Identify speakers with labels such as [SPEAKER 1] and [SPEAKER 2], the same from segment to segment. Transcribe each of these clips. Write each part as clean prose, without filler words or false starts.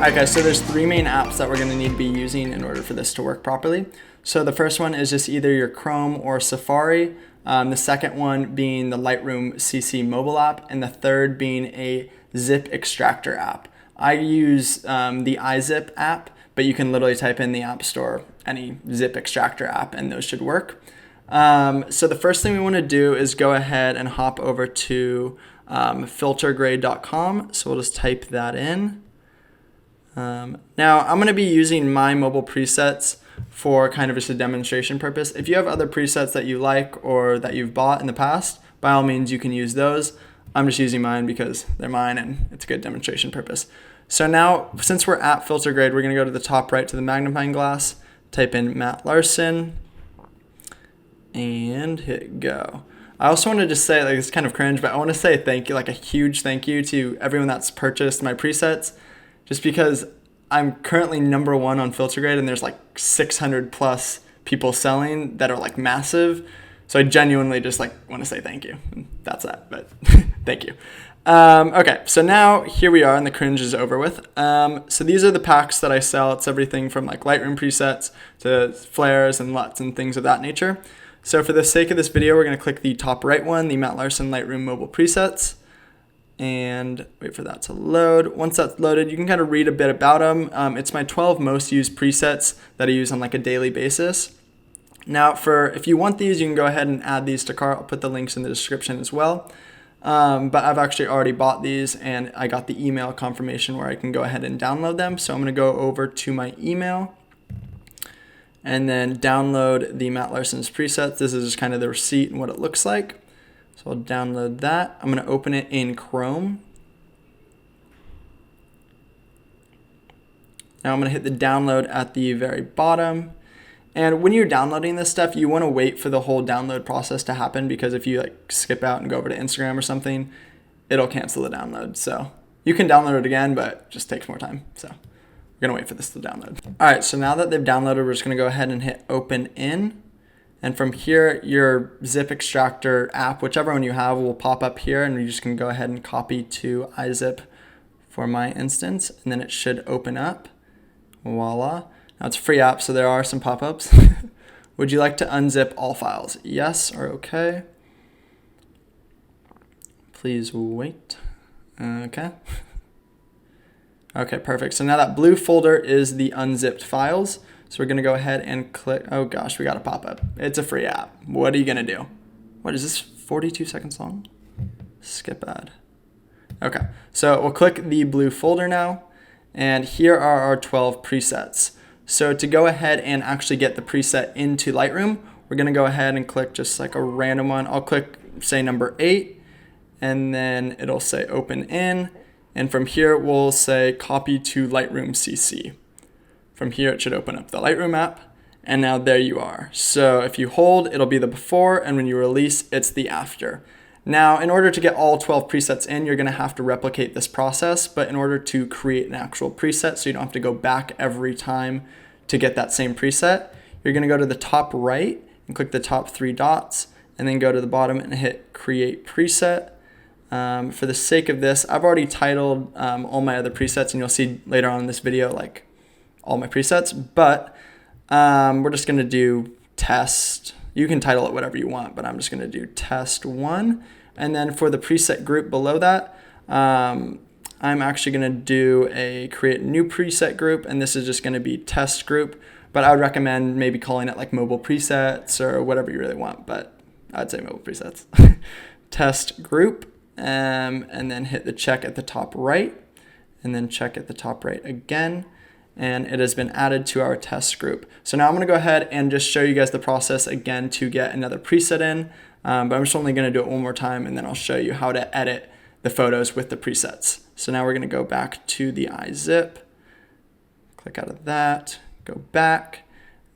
[SPEAKER 1] Alright guys, so there's three main apps that we're going to need to be using in order for this to work properly. So the first one is just either your Chrome or Safari, the second one being the Lightroom CC mobile app, and the third being a zip extractor app. I use the iZip app, but you can literally type in the App Store any zip extractor app and those should work. So the first thing we want to do is go ahead and hop over to filtergrade.com. So we'll just type that in. Now I'm going to be using my mobile presets for kind of just a demonstration purpose. If you have other presets that you like or that you've bought in the past, by all means you can use those. I'm just using mine because they're mine and it's a good demonstration purpose. So now, since we're at filter grade, we're going to go to the top right to the magnifying glass, type in Matt Larson, and hit go. I also wanted to say, like, it's kind of cringe, but I want to say thank you, like a huge thank you to everyone that's purchased my presets, just because I'm currently #1 on filter grade and there's like 600 plus people selling that are like massive. So I genuinely just like want to say thank you. That's that, but thank you. Okay, so now here we are and the cringe is over with. So these are the packs that I sell. It's everything from like Lightroom presets to flares and LUTs and things of that nature. So for the sake of this video, we're going to click the top right one, the Matt Larson Lightroom mobile presets, and wait for that to load. Once that's loaded, you can kind of read a bit about them. It's my 12 most used presets that I use on like a daily basis. Now if you want these, you can go ahead and add these to cart. I'll put the links in the description as well. But I've actually already bought these and I got the email confirmation where I can go ahead and download them. So I'm going to go over to my email and then download the Matt Larson's presets. This is just kind of the receipt and what it looks like. So I'll download that. I'm going to open it in Chrome. Now I'm going to hit the download at the very bottom. And when you're downloading this stuff, you want to wait for the whole download process to happen, because if you like skip out and go over to Instagram or something, it'll cancel the download. So you can download it again, but it just takes more time. So we're going to wait for this to download. All right, so now that they've downloaded, we're just going to go ahead and hit open in. And from here, your zip extractor app, whichever one you have, will pop up here, and you just can go ahead and copy to iZip for my instance, and then it should open up. Voila. Now it's a free app, so there are some pop-ups. Would you like to unzip all files? Yes or okay. Please wait. Okay. Okay, perfect. So now that blue folder is the unzipped files. So we're going to go ahead and click. Oh gosh, we got a pop-up. It's a free app. What are you going to do? What is this, 42 seconds long? Skip ad. Okay, so we'll click the blue folder now. And here are our 12 presets. So to go ahead and actually get the preset into Lightroom, we're going to go ahead and click just like a random one. I'll click, say, number 8, and then it'll say open in. And from here, we'll say copy to Lightroom CC. From here, it should open up the Lightroom app. And now there you are. So if you hold, it'll be the before, and when you release, it's the after. Now, in order to get all 12 presets in, you're going to have to replicate this process, but in order to create an actual preset so you don't have to go back every time to get that same preset, you're going to go to the top right and click the top 3 dots, and then go to the bottom and hit create preset. For the sake of this, I've already titled all my other presets, and you'll see later on in this video like all my presets, but we're just going to do test. You can title it whatever you want, but I'm just going to do test 1. And then for the preset group below that, I'm actually going to do create a new preset group, and this is just going to be test group, but I would recommend maybe calling it like mobile presets or whatever you really want, but I'd say mobile presets. Test group, and then hit the check at the top right, and then check at the top right again. And it has been added to our test group. So now I'm gonna go ahead and just show you guys the process again to get another preset in, but I'm just only gonna do it one more time, and then I'll show you how to edit the photos with the presets. So now we're gonna go back to the iZip, click out of that, go back,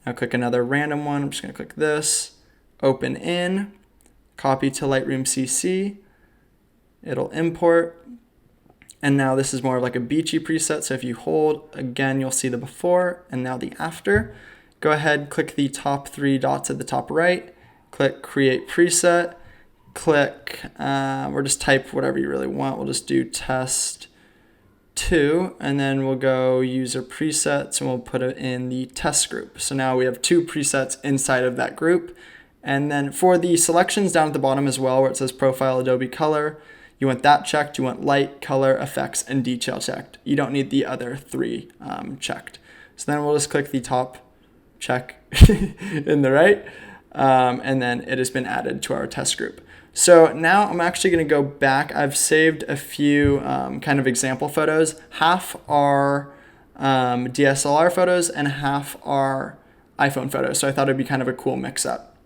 [SPEAKER 1] now click another random one. I'm just gonna click this, open in, copy to Lightroom CC, it'll import. And now this is more of like a beachy preset. So if you hold, again, you'll see the before and now the after. Go ahead, click the top 3 dots at the top right, click create preset, click, or just type whatever you really want. We'll just do test 2, and then we'll go user presets and we'll put it in the test group. So now we have 2 presets inside of that group. And then for the selections down at the bottom as well, where it says profile Adobe color, you want that checked, you want light, color, effects, and detail checked. You don't need the other 3 checked. So then we'll just click the top check in the right, and then it has been added to our test group. So now I'm actually going to go back. I've saved a few kind of example photos. Half are DSLR photos and half are iPhone photos. So I thought it'd be kind of a cool mix-up.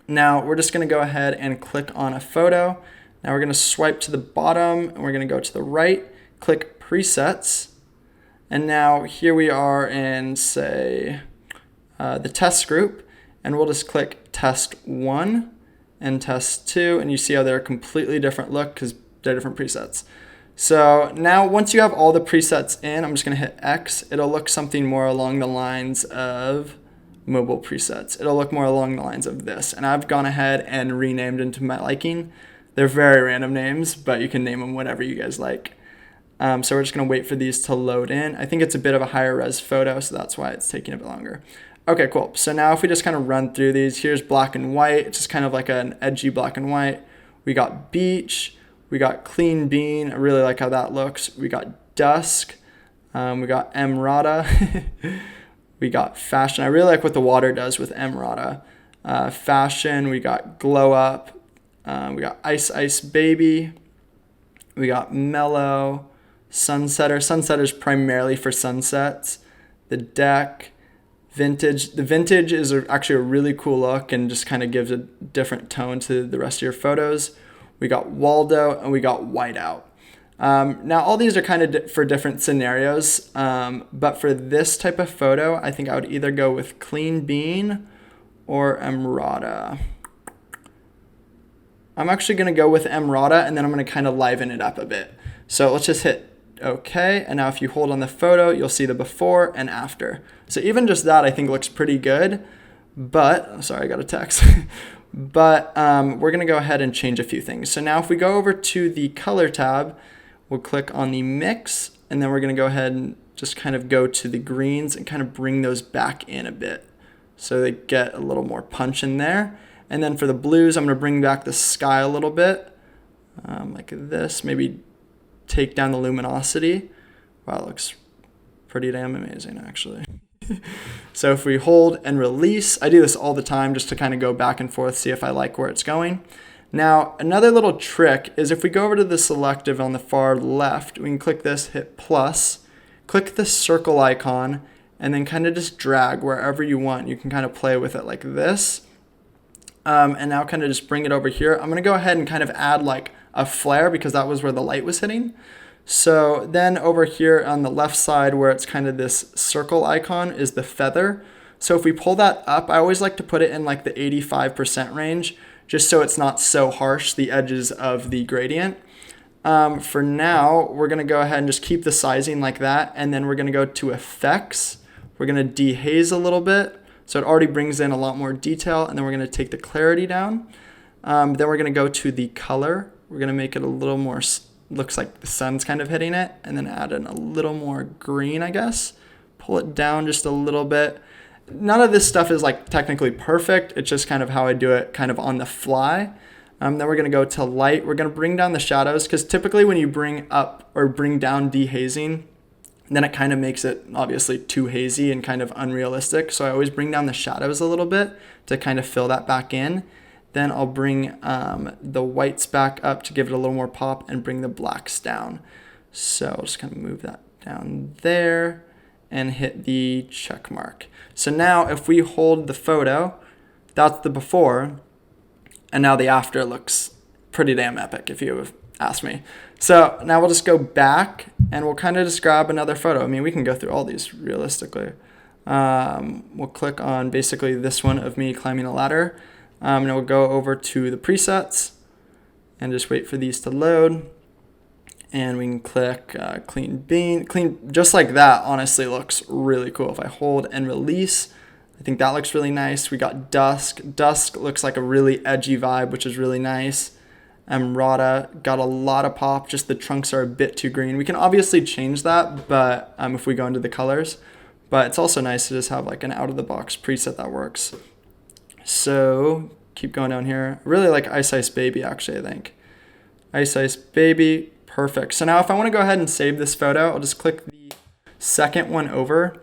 [SPEAKER 1] Now we're just going to go ahead and click on a photo. Now we're going to swipe to the bottom and we're going to go to the right, click presets. And now here we are in, say, the test group, and we'll just click test 1 and test 2, and you see how they're a completely different look because they're different presets. So now once you have all the presets in, I'm just going to hit X. It'll look something more along the lines of mobile presets. It'll look more along the lines of this, and I've gone ahead and renamed into my liking. They're very random names, but you can name them whatever you guys like. So we're just going to wait for these to load in. I think it's a bit of a higher res photo, so that's why it's taking a bit longer. Okay, cool. So now if we just kind of run through these, here's black and white. It's just kind of like an edgy black and white. We got beach. We got clean bean. I really like how that looks. We got dusk. We got Emrata. We got fashion. I really like what the water does with Emrata. Fashion. We got glow up. We got ice ice baby. We got mellow. Sunsetter. Sunsetter is primarily for sunsets. The deck. Vintage. The vintage is actually a really cool look and just kind of gives a different tone to the rest of your photos. We got Waldo and we got whiteout. Now all these are kind of for different scenarios, but for this type of photo, I think I would either go with clean bean or Emrata. I'm actually going to go with Emrata, and then I'm going to kind of liven it up a bit. So let's just hit OK, and now if you hold on the photo, you'll see the before and after. So even just that I think looks pretty good, but, sorry, I got a text. But we're going to go ahead and change a few things. So now if we go over to the color tab, we'll click on the mix, and then we're going to go ahead and just kind of go to the greens and kind of bring those back in a bit so they get a little more punch in there. And then for the blues, I'm going to bring back the sky a little bit, like this, maybe take down the luminosity. Wow, it looks pretty damn amazing, actually. So if we hold and release, I do this all the time just to kind of go back and forth, see if I like where it's going. Now, another little trick is if we go over to the selective on the far left, we can click this, hit plus, click the circle icon, and then kind of just drag wherever you want. You can kind of play with it like this. And now kind of just bring it over here. I'm going to go ahead and kind of add like a flare because that was where the light was hitting. So then over here on the left side where it's kind of this circle icon is the feather. So if we pull that up, I always like to put it in like the 85% range, just so it's not so harsh, the edges of the gradient. For now, we're going to go ahead and just keep the sizing like that, and then we're going to go to effects. We're going to dehaze a little bit, so it already brings in a lot more detail, and then we're going to take the clarity down. Then we're going to go to the color. We're going to make it a little more, looks like the sun's kind of hitting it, and then add in a little more green, I guess. Pull it down just a little bit. None of this stuff is like technically perfect. It's just kind of how I do it kind of on the fly. Then we're going to go to light. We're going to bring down the shadows because typically when you bring up or bring down dehazing, then it kind of makes it obviously too hazy and kind of unrealistic. So I always bring down the shadows a little bit to kind of fill that back in. Then I'll bring the whites back up to give it a little more pop and bring the blacks down. So I'll just kind of move that down there and hit the check mark. So now if we hold the photo, that's the before, and now the after looks pretty damn epic if you have asked me. So now we'll just go back and we'll kind of just grab another photo. I mean, we can go through all these realistically. We'll click on basically this one of me climbing a ladder. And we'll go over to the presets and just wait for these to load. And we can click clean bean. Clean, just like that, honestly looks really cool. If I hold and release, I think that looks really nice. We got dusk. Dusk looks like a really edgy vibe, which is really nice. Emrata got a lot of pop, just the trunks are a bit too green. We can obviously change that, but if we go into the colors, but it's also nice to just have like an out-of-the-box preset that works. So keep going down here. I really like Ice Ice Baby, actually, I think. Ice Ice Baby, perfect. So now if I want to go ahead and save this photo, I'll just click the second one over,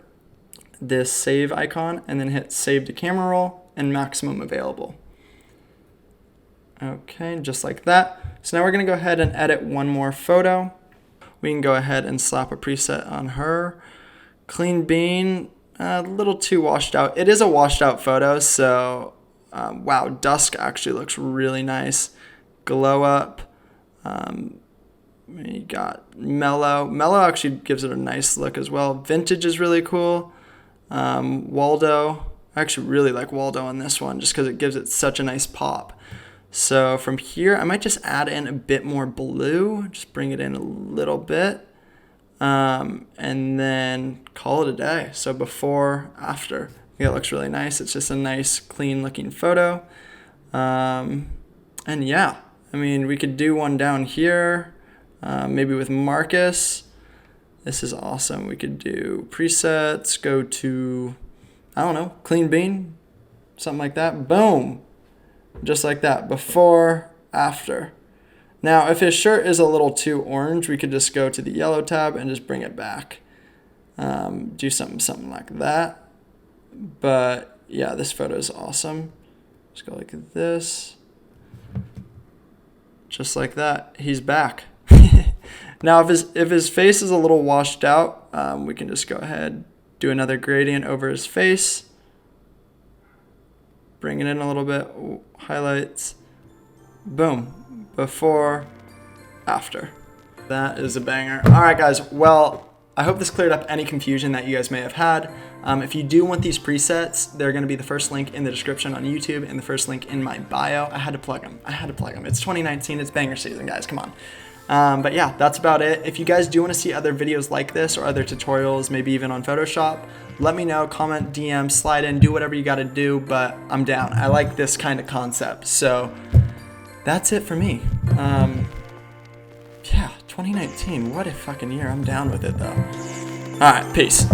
[SPEAKER 1] this save icon, and then hit save to camera roll and maximum available. Okay, just like that. So now we're going to go ahead and edit one more photo. We can go ahead and slap a preset on her. Clean bean, a little too washed out. It is a washed out photo, so wow, dusk actually looks really nice. Glow up. We got mellow. Mellow actually gives it a nice look as well. Vintage is really cool. Waldo. I actually really like Waldo on this one just because it gives it such a nice pop. So from here, I might just add in a bit more blue. Just bring it in a little bit. And then call it a day. So before, after. Yeah, it looks really nice. It's just a nice, clean looking photo. And yeah, I mean, we could do one down here, maybe with Marcus. This is awesome. We could do presets, go to, I don't know, clean bean, something like that. Boom. Just like that. Before, after. Now, if his shirt is a little too orange, we could just go to the yellow tab and just bring it back. Do something like that. But yeah, this photo is awesome. Just go like this. Just like that. He's back. Now, if his face is a little washed out, we can just go ahead, do another gradient over his face. Bring it in a little bit. Ooh, highlights. Boom. Before, after. That is a banger. All right, guys. Well, I hope this cleared up any confusion that you guys may have had. If you do want these presets, they're going to be the first link in the description on YouTube and the first link in my bio. I had to plug them. It's 2019. It's banger season, guys. Come on. But yeah, that's about it. If you guys do want to see other videos like this or other tutorials, maybe even on Photoshop, let me know. Comment, DM, slide in, do whatever you got to do. But I'm down. I like this kind of concept. So that's it for me. Yeah, 2019. What a fucking year. I'm down with it, though. All right, peace.